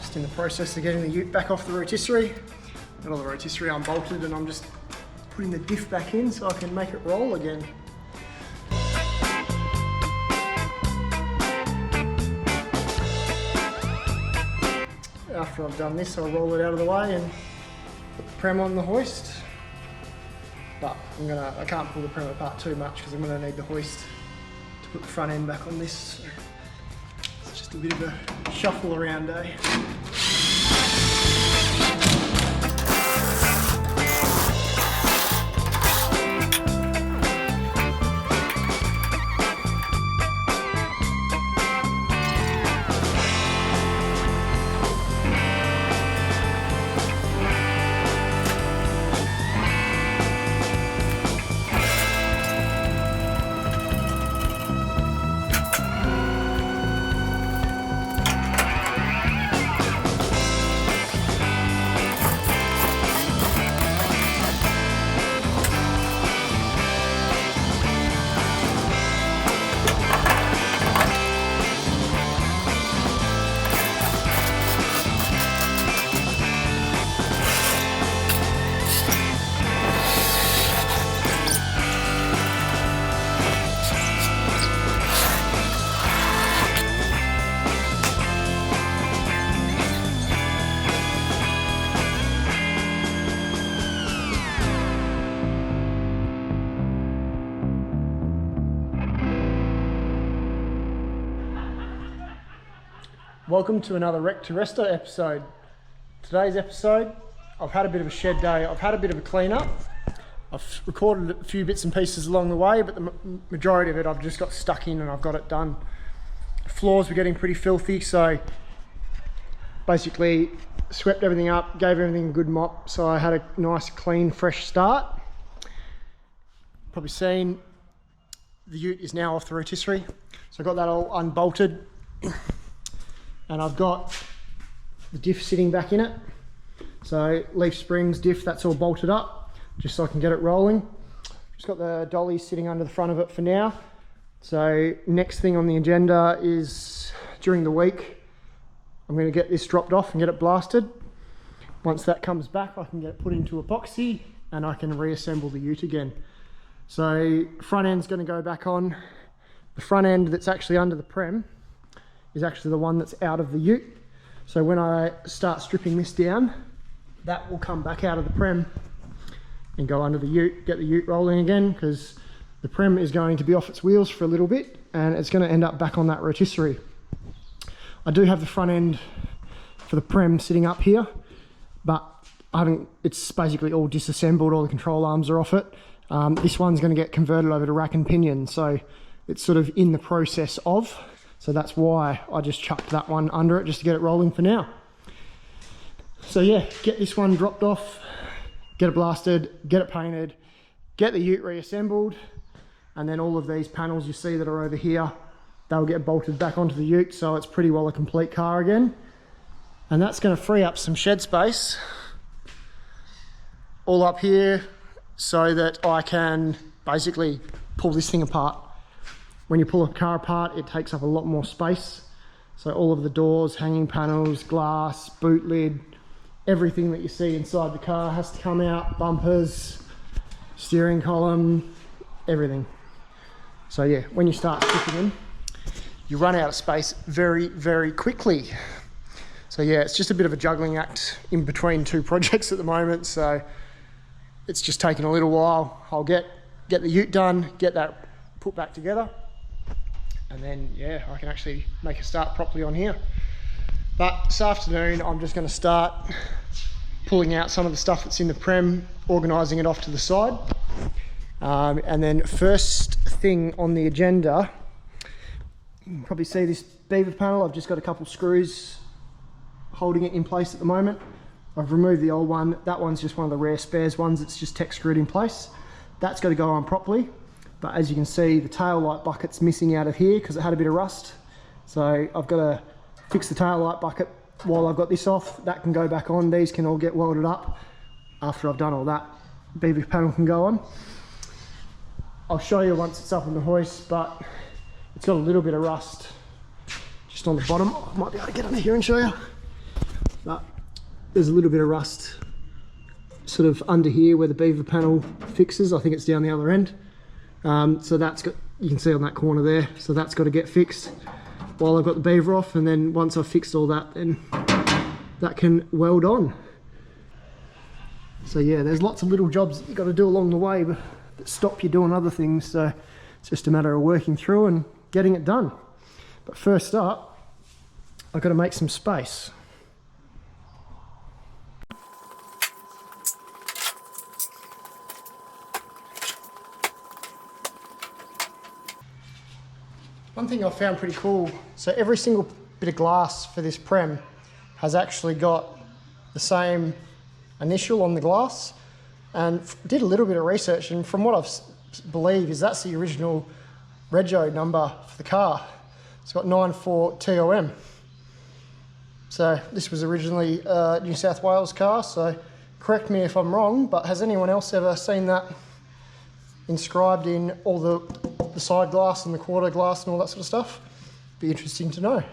Just in the process of getting the ute back off the rotisserie. Got all the rotisserie unbolted and I'm just putting the diff back in so I can make it roll again. After I've done this, I'll roll it out of the way and put the prem on the hoist. But I can't pull the prem apart too much because I'm gonna need the hoist to put the front end back on this. So it's just a bit of a shuffle around day. Welcome to another Rec to Resto episode. Today's episode, I've had a bit of a shed day, I've had a bit of a clean up. I've recorded a few bits and pieces along the way, but the majority of it I've just got stuck in and I've got it done. The floors were getting pretty filthy, so basically swept everything up, gave everything a good mop, so I had a nice clean fresh start. Probably seen the ute is now off the rotisserie, so I got that all unbolted. And I've got the diff sitting back in it. So leaf springs, diff, that's all bolted up, just so I can get it rolling. Just got the dolly sitting under the front of it for now. So next thing on the agenda is during the week, I'm gonna get this dropped off and get it blasted. Once that comes back, I can get it put into epoxy and I can reassemble the ute again. So front end's gonna go back on. The front end that's actually under the prem is actually the one that's out of the ute. So when I start stripping this down, that will come back out of the prem and go under the ute, get the ute rolling again, because the prem is going to be off its wheels for a little bit and it's going to end up back on that rotisserie. I do have the front end for the prem sitting up here, but it's basically all disassembled, all the control arms are off it. This one's going to get converted over to rack and pinion, so it's sort of in the process of. So that's why I just chucked that one under it, just to get it rolling for now. So yeah, get this one dropped off, get it blasted, get it painted, get the ute reassembled, and then all of these panels you see that are over here, they'll get bolted back onto the ute, so it's pretty well a complete car again. And that's gonna free up some shed space all up here so that I can basically pull this thing apart. When you pull a car apart, it takes up a lot more space. So all of the doors, hanging panels, glass, boot lid, everything that you see inside the car has to come out, bumpers, steering column, everything. So yeah, when you start stripping them, you run out of space very, very quickly. So yeah, it's just a bit of a juggling act in between two projects at the moment. So it's just taking a little while. I'll get the ute done, get that put back together. And then, yeah, I can actually make a start properly on here. But this afternoon, I'm just gonna start pulling out some of the stuff that's in the prem, organising it off to the side. And then first thing on the agenda, you can probably see this beaver panel. I've just got a couple screws holding it in place at the moment. I've removed the old one. That one's just one of the rare spares ones that's just tech screwed in place. That's got to go on properly. But as you can see, the tail light bucket's missing out of here because it had a bit of rust. So I've got to fix the tail light bucket while I've got this off. That can go back on. These can all get welded up. After I've done all that, beaver panel can go on. I'll show you once it's up on the hoist, but it's got a little bit of rust just on the bottom. I might be able to get under here and show you. but there's a little bit of rust sort of under here where the beaver panel fixes. I think it's down the other end. So that's got, you can see on that corner there, so that's got to get fixed while I've got the beaver off, and then once I've fixed all that, then that can weld on. So yeah, there's lots of little jobs that you've got to do along the way that stop you doing other things, so it's just a matter of working through and getting it done. But first up, I've got to make some space. One thing I found pretty cool, so every single bit of glass for this Prem has actually got the same initial on the glass, and did a little bit of research, and from what I believe is that's the original rego number for the car. It's got 94TOM. So this was originally a New South Wales car, so correct me if I'm wrong, but has anyone else ever seen that inscribed in all the side glass and the quarter glass and all that sort of stuff? Be interesting to know.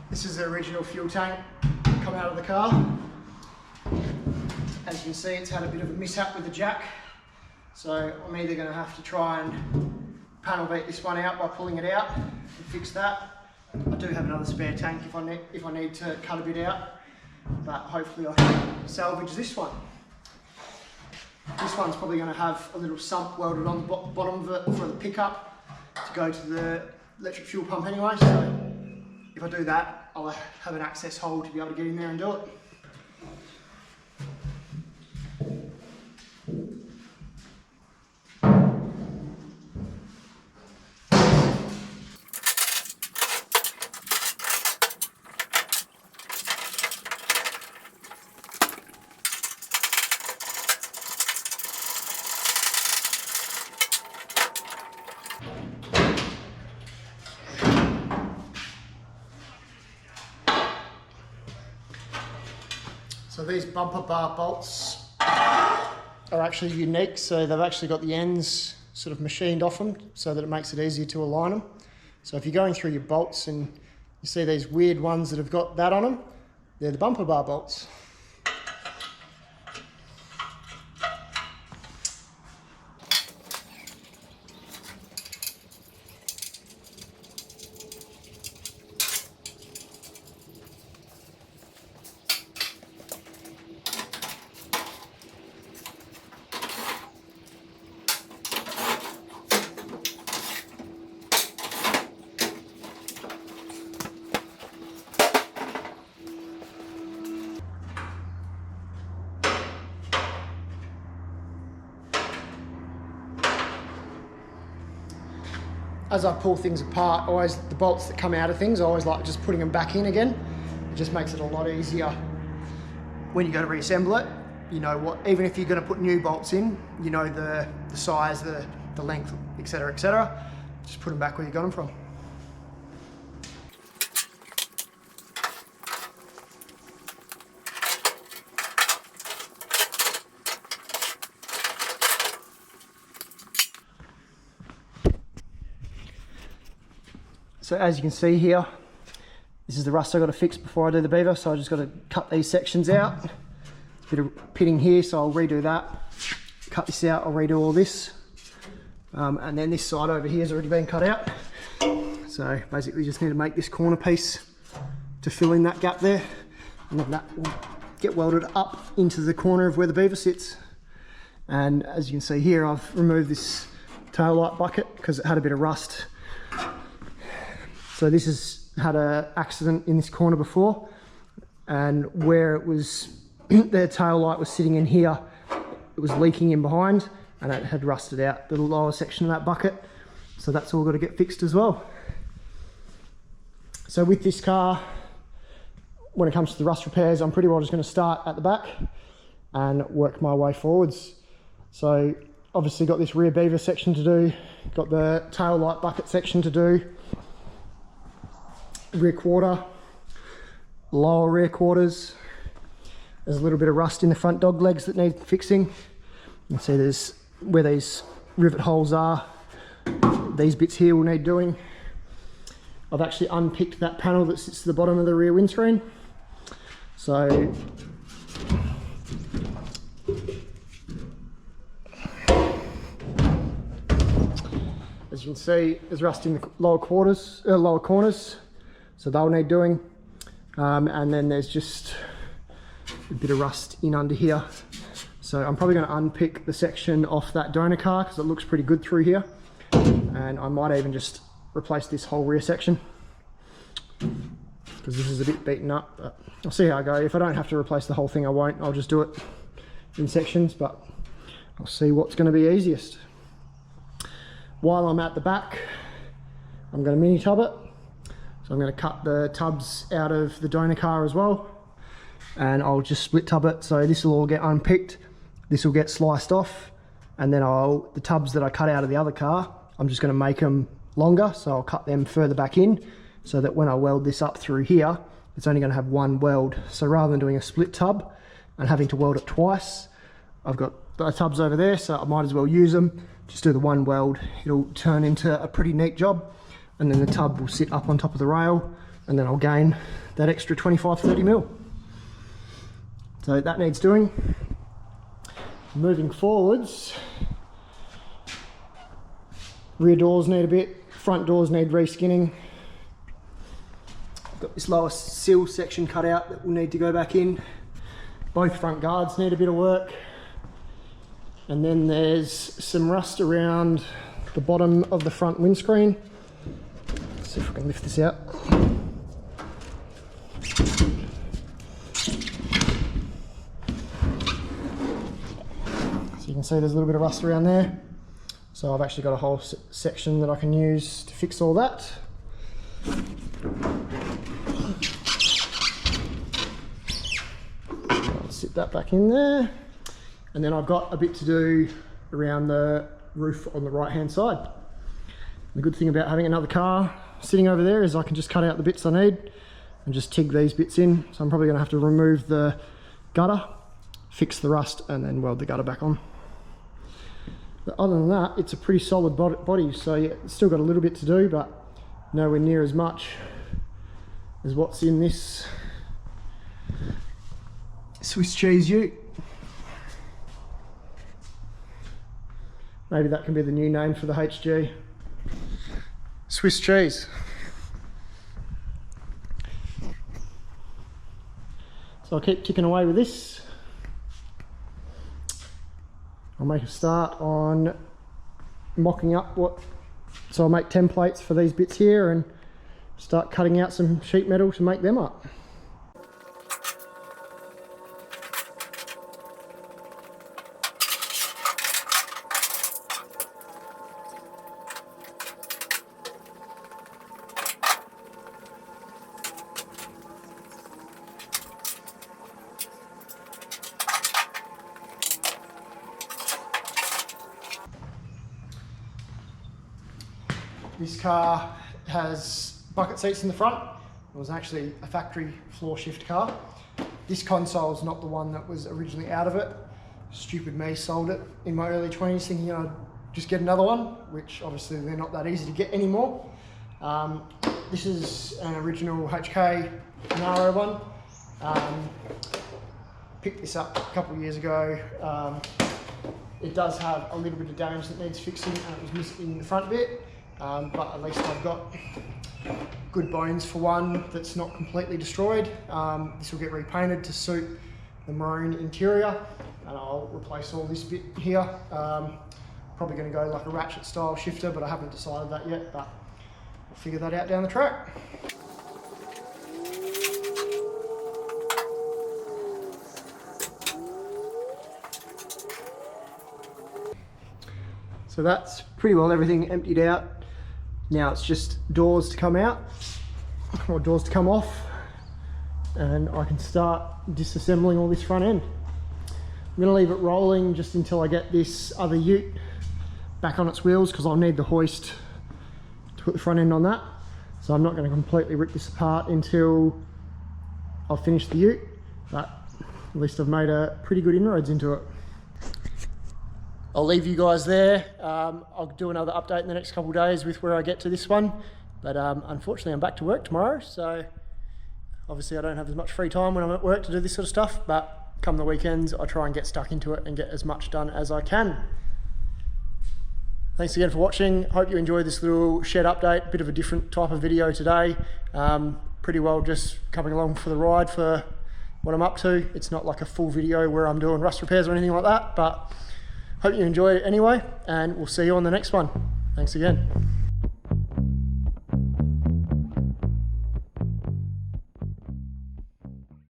This is the original fuel tank come out of the car. As you can see, it's had a bit of a mishap with the jack, so I'm either going to have to try and panel beat this one out by pulling it out and fix that. I do have another spare tank if I need to cut a bit out, but hopefully I can salvage this one. This one's probably going to have a little sump welded on the bottom of it for the pickup to go to the electric fuel pump anyway, so if I do that, I'll have an access hole to be able to get in there and do it. So these bumper bar bolts are actually unique, so they've actually got the ends sort of machined off them so that it makes it easier to align them. So if you're going through your bolts and you see these weird ones that have got that on them, they're the bumper bar bolts. As I pull things apart, always the bolts that come out of things, I always like just putting them back in again. It just makes it a lot easier when you go to reassemble it. You know what, even if you're going to put new bolts in, you know the size, the length, etc., etc. Just put them back where you got them from. So as you can see here, this is the rust I've got to fix before I do the beaver, so I just got to cut these sections out. There's a bit of pitting here, so I'll redo that. Cut this out, I'll redo all this. And then this side over here has already been cut out. So basically just need to make this corner piece to fill in that gap there. And then that will get welded up into the corner of where the beaver sits. And as you can see here, I've removed this tail light bucket because it had a bit of rust. So this has had an accident in this corner before, and where it was, their tail light was sitting in here, it was leaking in behind and it had rusted out the lower section of that bucket. So that's all got to get fixed as well. So with this car, when it comes to the rust repairs, I'm pretty well just going to start at the back and work my way forwards. So obviously got this rear beaver section to do, got the tail light bucket section to do, rear quarter, lower rear quarters. There's a little bit of rust in the front dog legs that need fixing. You can see there's where these rivet holes are. These bits here will need doing. I've actually unpicked that panel that sits to the bottom of the rear windscreen. So as you can see, there's rust in the lower corners, so they'll need doing. And then there's just a bit of rust in under here. So I'm probably going to unpick the section off that donor car because it looks pretty good through here. And I might even just replace this whole rear section because this is a bit beaten up, but I'll see how I go. If I don't have to replace the whole thing, I won't. I'll just do it in sections, but I'll see what's going to be easiest. While I'm at the back, I'm going to mini tub it. So I'm going to cut the tubs out of the donor car as well, and I'll just split tub it. So this will all get unpicked, this will get sliced off, and then the tubs that I cut out of the other car, I'm just going to make them longer, so I'll cut them further back in so that when I weld this up through here, it's only going to have one weld. So rather than doing a split tub and having to weld it twice, I've got the tubs over there, so I might as well use them. Just do the one weld, it'll turn into a pretty neat job, and then the tub will sit up on top of the rail, and then I'll gain that extra 25-30 mil. So that needs doing. Moving forwards, rear doors need a bit, front doors need reskinning. Got this lower sill section cut out that will need to go back in. Both front guards need a bit of work. And then there's some rust around the bottom of the front windscreen. Let's see if I can lift this out. So you can see there's a little bit of rust around there. So I've actually got a whole section that I can use to fix all that. I'll sit that back in there. And then I've got a bit to do around the roof on the right hand side. The good thing about having another car sitting over there is I can just cut out the bits I need and just TIG these bits in. So I'm probably going to have to remove the gutter, fix the rust, and then weld the gutter back on. But other than that, it's a pretty solid body, so yeah, it's still got a little bit to do, but nowhere near as much as what's in this Swiss cheese ute. Maybe that can be the new name for the HG. Swiss cheese. So I'll keep ticking away with this. I'll make a start on mocking up so I'll make templates for these bits here and start cutting out some sheet metal to make them up. This car has bucket seats in the front. It was actually a factory floor shift car. This console is not the one that was originally out of it. Stupid me sold it in my early 20s thinking I'd just get another one, which obviously they're not that easy to get anymore. This is an original HK Premier one. Picked this up a couple of years ago. It does have a little bit of damage that needs fixing, and it was missing the front bit. But at least I've got good bones for one that's not completely destroyed. This will get repainted to suit the maroon interior, and I'll replace all this bit here. Probably going to go like a ratchet style shifter, but I haven't decided that yet, but I'll figure that out down the track. So that's pretty well everything emptied out. Now it's just doors to come out, or doors to come off, and I can start disassembling all this front end. I'm going to leave it rolling just until I get this other ute back on its wheels, because I'll need the hoist to put the front end on that. So I'm not going to completely rip this apart until I've finished the ute, but at least I've made a pretty good inroads into it. I'll leave you guys there. I'll do another update in the next couple of days with where I get to this one. But unfortunately I'm back to work tomorrow, so obviously I don't have as much free time when I'm at work to do this sort of stuff, but come the weekends I try and get stuck into it and get as much done as I can. Thanks again for watching. Hope you enjoyed this little shed update, bit of a different type of video today. Pretty well just coming along for the ride for what I'm up to. It's not like a full video where I'm doing rust repairs or anything like that, but hope you enjoy it anyway, and we'll see you on the next one. Thanks again.